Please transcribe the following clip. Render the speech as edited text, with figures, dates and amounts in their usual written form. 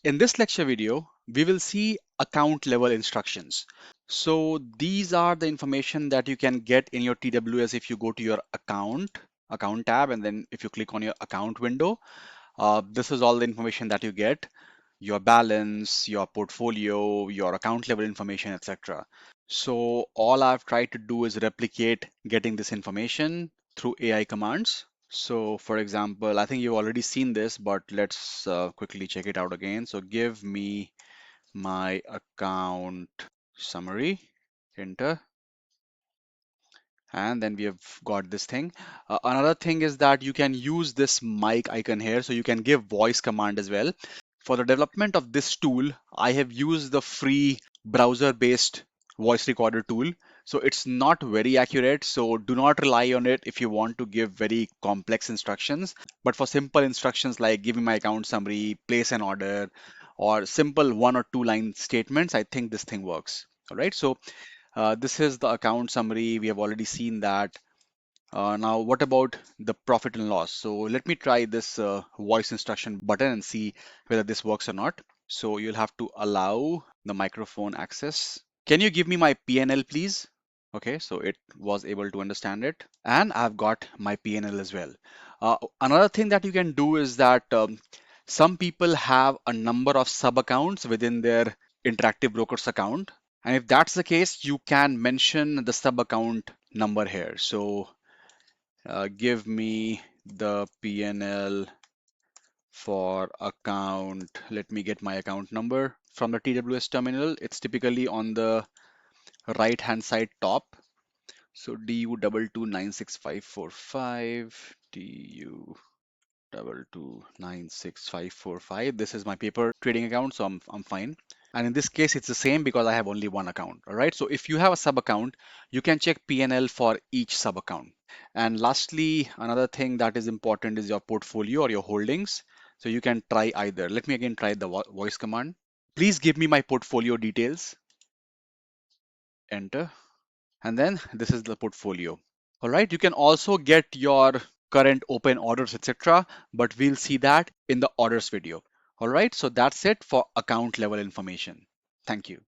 In this lecture video, we will see account level instructions. So these are the information that you can get in your TWS if you go to your account tab, and then if you click on your account window, this is all the information that you get, your balance, your portfolio, your account level information, etc. So all I've tried to do is replicate getting this information through AI commands. So for example, I think you've already seen this, but let's quickly check it out again. So give me my account summary, enter, and then we have got this thing. Another thing is that you can use this mic icon here, so you can give voice command as well. For the development of this tool, I have used the free browser-based voice recorder tool. So it's not very accurate, so do not rely on it if you want to give very complex instructions. But for simple instructions like give me my account summary, place an order, or simple one or two line statements, I think this thing works. All right, so this is the account summary. We have already seen that. Now, what about the profit and loss? So let me try this voice instruction button and see whether this works or not. So you'll have to allow the microphone access. Can you give me my PNL, please? Okay, so it was able to understand it. And I've got my PNL as well. Another thing that you can do is that some people have a number of sub accounts within their interactive brokers account. And if that's the case, you can mention the sub account number here. So give me the PNL for account. Let me get my account number from the TWS terminal. It's typically on the right hand side top. So DU2296545, DU2296545. This is my paper trading account, so I'm fine. And in this case, it's the same because I have only one account. All right. So if you have a sub account, you can check PNL for each sub account. And lastly, another thing that is important is your portfolio or your holdings. So you can try either. Let me again try the voice command. Please give me my portfolio details. Enter. And then this is the portfolio. All right. You can also get your current open orders, etc. But we'll see that in the orders video. All right. So that's it for account level information. Thank you.